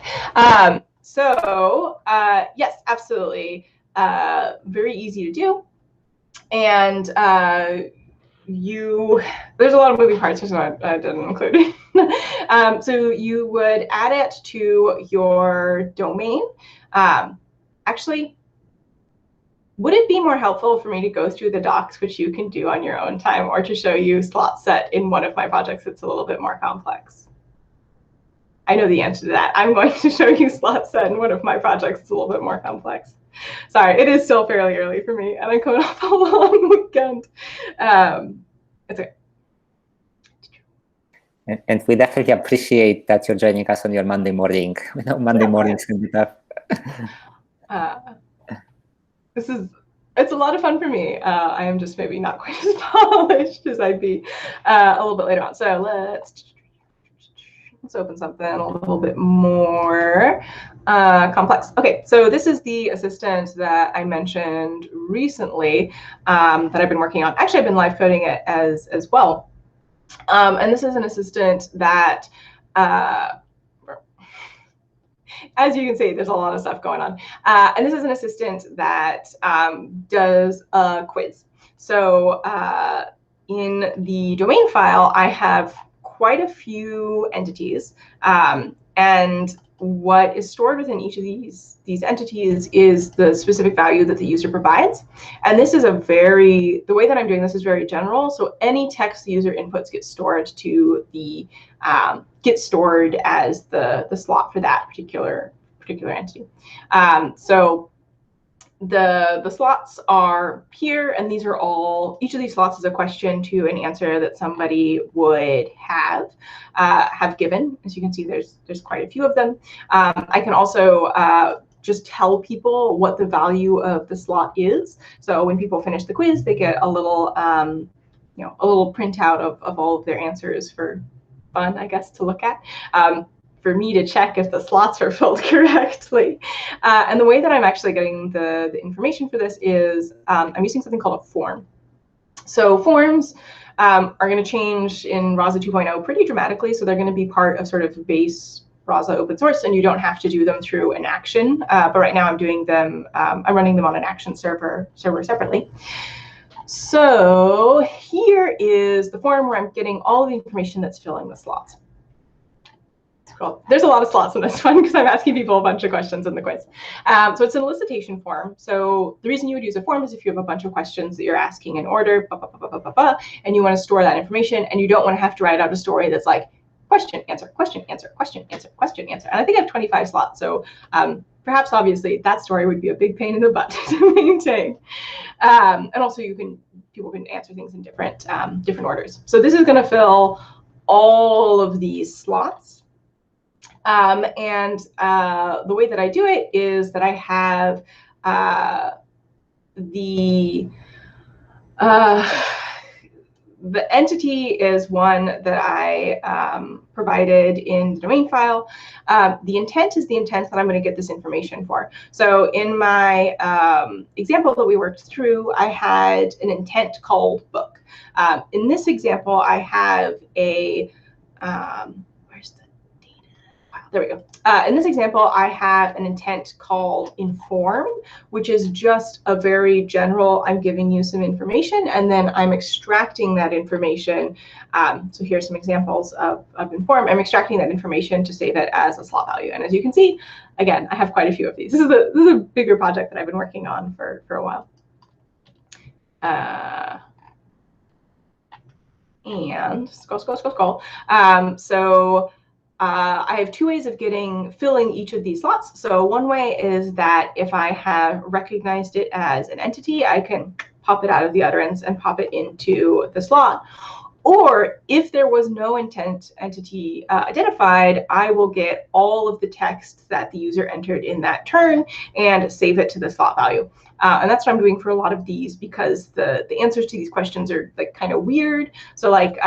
So yes, absolutely. Very easy to do. And there's a lot of moving parts, so I didn't include it. So you would add it to your domain. Actually, would it be more helpful for me to go through the docs, which you can do on your own time, or to show you slot set in one of my projects that's a little bit more complex? I know the answer to that. I'm going to show you slot set in one of my projects that's a little bit more complex. Sorry, it is still fairly early for me, and I'm coming off a long weekend. It's okay. And we definitely appreciate that you're joining us on your Monday morning. We know Monday mornings can be tough. It's a lot of fun for me. I am just maybe not quite as polished as I'd be a little bit later on. So let's open something a little bit more complex. Okay, so this is the assistant that I mentioned recently that I've been working on. Actually, I've been live coding it as well. And this is an assistant that, as you can see, there's a lot of stuff going on. And this is an assistant that does a quiz. So in the domain file, I have quite a few entities. And what is stored within each of these entities is the specific value that the user provides. And this is the way that I'm doing this is very general. So any text the user inputs gets stored to the, stored as the slot for that particular entity. So the slots are here, and these are all, each of these slots is a question to an answer that somebody would have given. As you can see, there's quite a few of them. I can also just tell people what the value of the slot is. So when people finish the quiz, they get a little, a little printout of all of their answers for fun, I guess, to look at. For me to check if the slots are filled correctly. And the way that I'm actually getting the information for this is I'm using something called a form. So forms are going to change in Rasa 2.0 pretty dramatically. So they're going to be part of sort of base Rasa open source, and you don't have to do them through an action. But right now I'm doing them, I'm running them on an action server separately. So here is the form where I'm getting all the information that's filling the slots. There's a lot of slots in this one because I'm asking people a bunch of questions in the quiz. So it's an elicitation form. So the reason you would use a form is if you have a bunch of questions that you're asking in order, and you want to store that information, and you don't want to have to write out a story that's like question, answer, question, answer, question, answer, question, answer. And I think I have 25 slots. So perhaps obviously that story would be a big pain in the butt to maintain. And also people can answer things in different orders. So this is going to fill all of these slots. And the way that I do it is that I have the entity is one that I provided in the domain file. The intent is the intent that I'm going to get this information for. So in my example that we worked through, I had an intent called book. In this example, I have a there we go. In this example, I have an intent called inform, which is just a very general, I'm giving you some information, and then I'm extracting that information. So here's some examples of inform. I'm extracting that information to save it as a slot value. And as you can see, again, I have quite a few of these. This is a bigger project that I've been working on for a while. And scroll. So I have two ways of filling each of these slots. So one way is that if I have recognized it as an entity, I can pop it out of the utterance and pop it into the slot. Or if there was no entity identified, I will get all of the text that the user entered in that turn and save it to the slot value. And that's what I'm doing for a lot of these, because the answers to these questions are like kind of weird. So like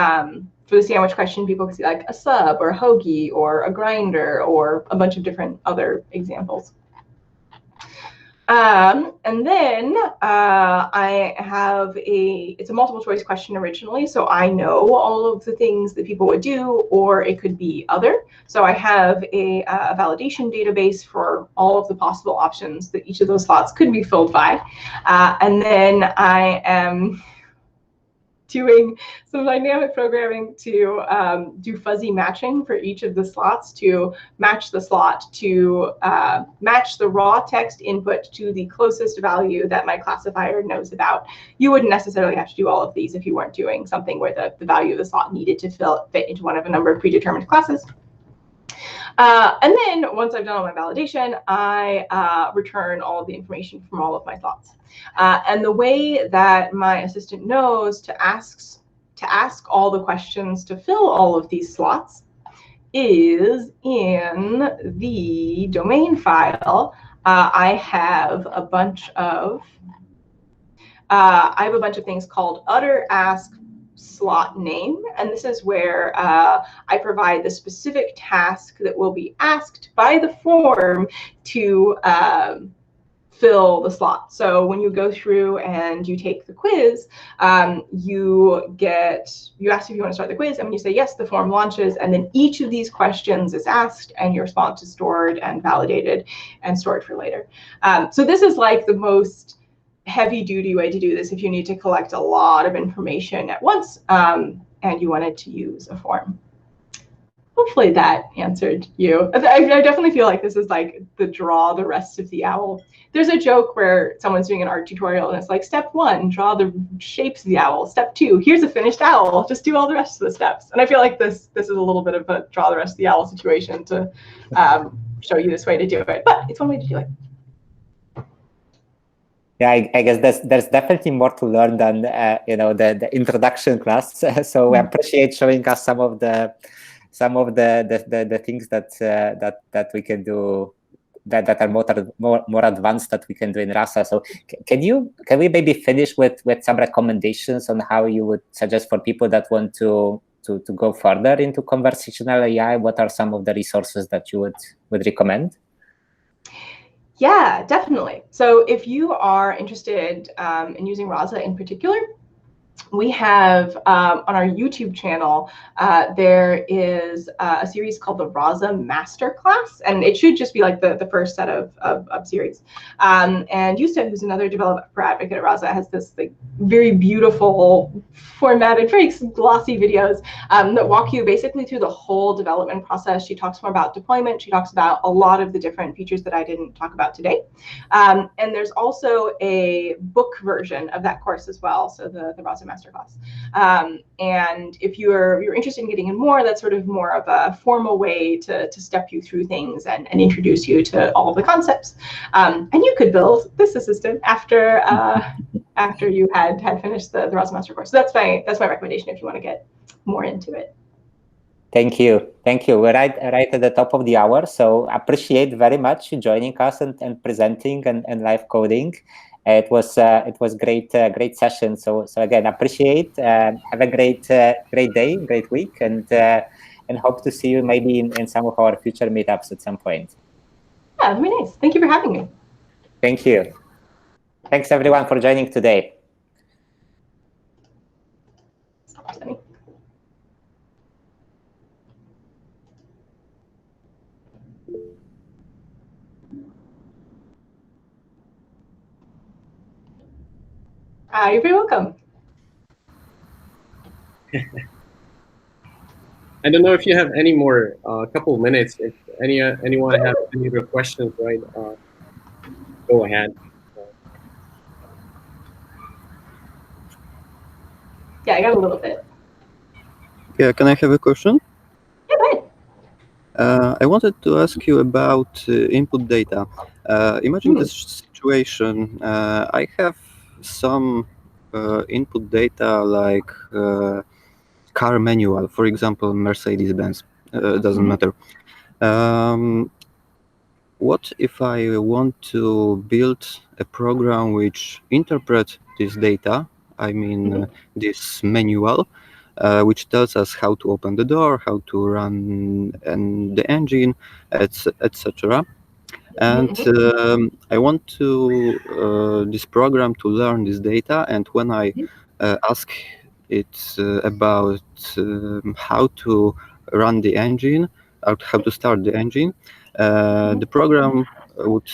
for the sandwich question, people can see like a sub or a hoagie or a grinder or a bunch of different other examples. And then I have it's a multiple choice question originally, so I know all of the things that people would do, or it could be other. So I have a validation database for all of the possible options that each of those slots could be filled by. And then I am doing some dynamic programming to do fuzzy matching for each of the slots, to match the slot, to match the raw text input to the closest value that my classifier knows about. You wouldn't necessarily have to do all of these if you weren't doing something where the value of the slot needed to fit into one of a number of predetermined classes. And then once I've done all my validation, I return all of the information from all of my slots. And the way that my assistant knows to ask all the questions to fill all of these slots is in the domain file. I have a bunch of things called utter ask slot name, and this is where I provide the specific task that will be asked by the form to fill the slot. So when you go through and you take the quiz, you ask if you want to start the quiz, and when you say yes, the form launches, and then each of these questions is asked, and your response is stored and validated and stored for later. So this is like the most heavy-duty way to do this if you need to collect a lot of information at once and you wanted to use a form. Hopefully that answered you. I definitely feel like this is like the draw the rest of the owl. There's a joke where someone's doing an art tutorial and it's like, step 1, draw the shapes of the owl. Step 2, here's a finished owl. Just do all the rest of the steps. And I feel like this is a little bit of a draw the rest of the owl situation to show you this way to do it. But it's one way to do it. Yeah, I guess there's definitely more to learn than the introduction class. So we appreciate showing us some of the things that we can do that are more advanced that we can do in Rasa. So can we maybe finish with some recommendations on how you would suggest for people that want to go further into conversational AI? What are some of the resources that you would recommend? Yeah, definitely. So if you are interested in using Rasa in particular, we have on our YouTube channel, there is a series called the Rasa Masterclass, and it should just be like the first set of series. And Yusta, who's another developer advocate at Rasa, has this like very beautiful formatted, very glossy videos that walk you basically through the whole development process. She talks more about deployment. She talks about a lot of the different features that I didn't talk about today. And there's also a book version of that course as well, so the Rasa Masterclass. And if you're interested in getting in more, that's sort of more of a formal way to step you through things and introduce you to all the concepts. And you could build this assistant after you had finished the Rasa Master course. So that's my recommendation if you want to get more into it. Thank you. We're right at the top of the hour, so appreciate very much joining us and presenting and live coding. It was great session. So again, appreciate. Have a great day, great week, and hope to see you maybe in some of our future meetups at some point. Yeah, that'd be nice. Thank you for having me. Thank you. Thanks everyone for joining today. You're very welcome. I don't know if you have any more couple of minutes. If anyone have any other questions, right? Go ahead. Yeah, I got a little bit. Yeah, can I have a question? Yeah, go ahead. I wanted to ask you about input data. Imagine this situation. I have some input data like car manual, for example, Mercedes-Benz, doesn't matter. What if I want to build a program which interprets this data, I mean this manual, which tells us how to open the door, how to run the engine, etc. And I want to this program to learn this data, and when I ask it about how to run the engine, or how to start the engine, the program would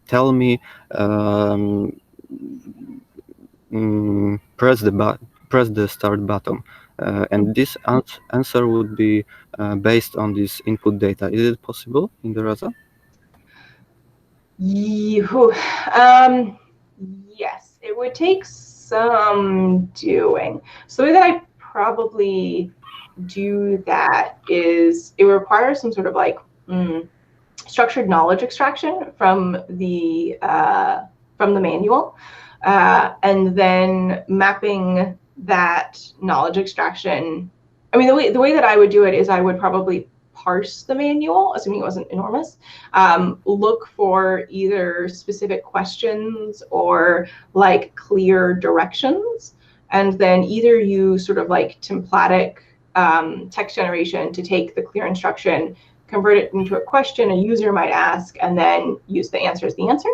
tell me press the start button, and this answer would be based on this input data. Is it possible in the Rasa? Yes, it would take some doing. So the way that I probably do that is it requires some sort of like structured knowledge extraction from the manual, and then mapping that knowledge extraction. I mean, the way that I would do it is I would probably parse the manual, assuming it wasn't enormous, look for either specific questions or like clear directions, and then either use sort of like templatic text generation to take the clear instruction, convert it into a question a user might ask, and then use the answer as the answer,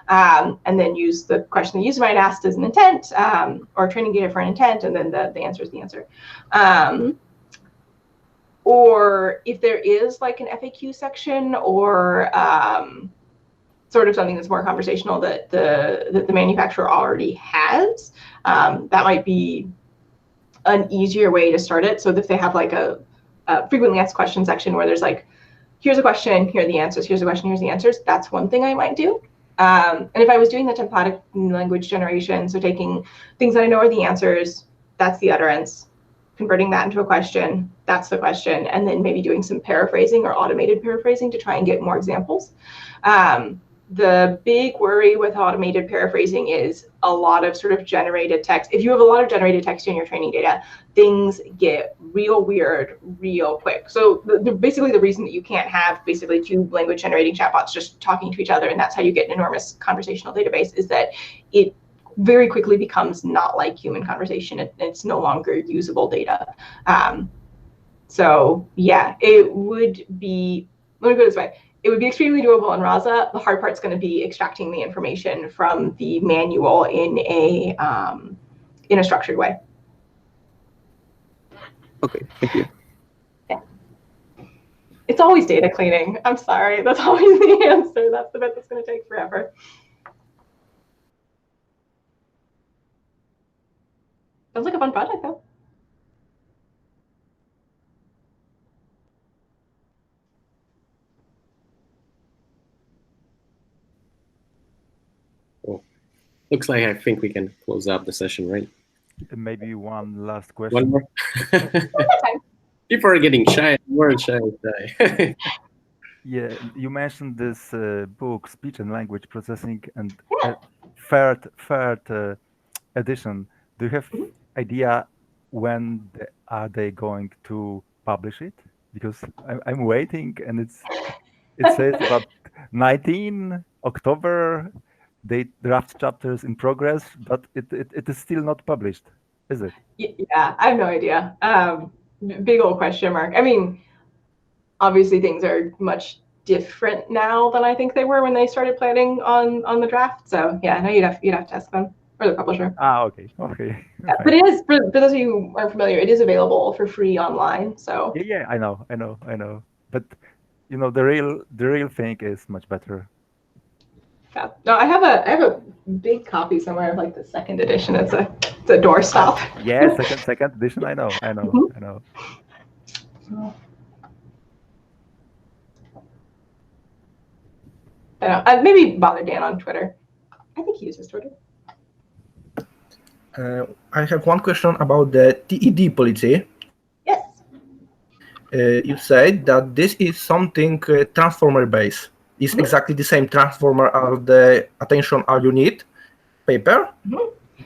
and then use the question the user might ask as an intent, or training data for an intent, and then the answer is the answer. Or if there is like an FAQ section or sort of something that's more conversational that the manufacturer already has, that might be an easier way to start it. So if they have like a frequently asked questions section where there's like, here's a question, here are the answers, here's a question, here's the answers, that's one thing I might do. And if I was doing the templatic language generation, so taking things that I know are the answers, that's the utterance, converting that into a question, that's the question, and then maybe doing some paraphrasing or automated paraphrasing to try and get more examples. The big worry with automated paraphrasing is a lot of sort of generated text. If you have a lot of generated text in your training data, things get real weird real quick. So basically the reason that you can't have basically two language generating chatbots just talking to each other, and that's how you get an enormous conversational database, is that it very quickly becomes not like human conversation. It's no longer usable data. So yeah, it would be, let me put it this way, it would be extremely doable in Rasa. The hard part's going to be extracting the information from the manual in a structured way. Okay, thank you. Yeah. It's always data cleaning. I'm sorry, that's always the answer. That's the bit that's going to take forever. Sounds like a fun project, though. Well, looks like I think we can close up the session, right? Maybe one last question. One more. People are getting shy, more shy. Yeah, you mentioned this book, Speech and Language Processing, and third edition. Do you have idea when are they going to publish it? Because I'm waiting, and it says about 19 October. They draft chapters in progress, but it is still not published, is it? Yeah, I have no idea. Big old question mark. I mean, obviously things are much different now than I think they were when they started planning on the draft. So yeah, no, you'd have to ask them or the publisher. Okay. Yeah, but it is, for those of you who aren't familiar, it is available for free online. So yeah, I know. But you know, the real thing is much better. yeah. No, I have a big copy somewhere of like the second edition. It's a doorstop. Yeah, second edition. I know. Maybe bother Dan on Twitter. I think he uses Twitter. I have one question about the TED policy. Yes. You said that this is something transformer based. Is exactly the same transformer as the attention all you need paper,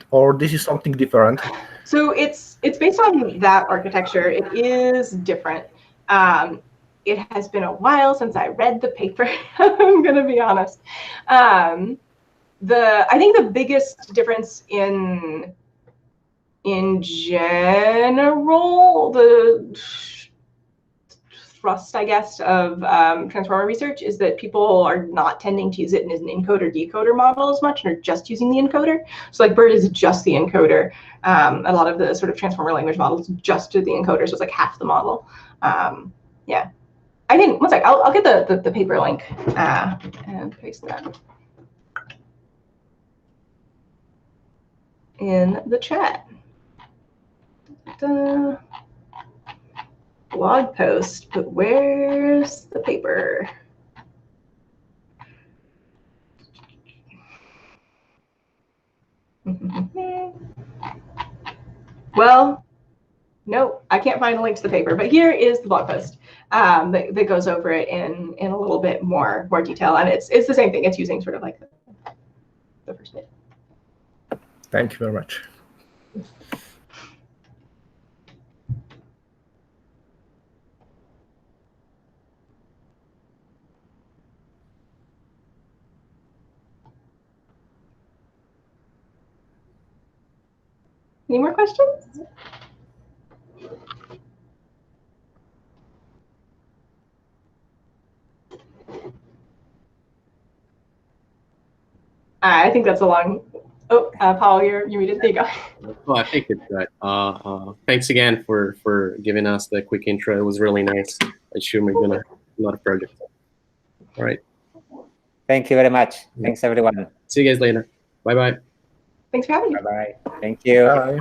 or this is something different? So it's based on that architecture. It is different. It has been a while since I read the paper. I'm going to be honest. I think the biggest difference in general, the thrust, I guess, of transformer research is that people are not tending to use it as an encoder-decoder model as much, and are just using the encoder. So like BERT is just the encoder. A lot of the sort of transformer language models just do the encoder, so it's like half the model. Yeah. I can, one sec, I'll get the paper link and paste that in the chat. The blog post, but where's the paper? Well, no, I can't find a link to the paper, but here is the blog post that goes over it in a little bit more detail, and it's the same thing. It's using sort of like the first bit. Thank you very much. Any more questions? I think that's a long. Oh, Paul, you're muted. There you go. Well, I think it's good. Thanks again for giving us the quick intro. It was really nice. I assume we're gonna have a lot of projects. All right. Thank you very much. Thanks, everyone. See you guys later. Bye bye. Thanks for having me. Bye-bye. Thank you. Bye.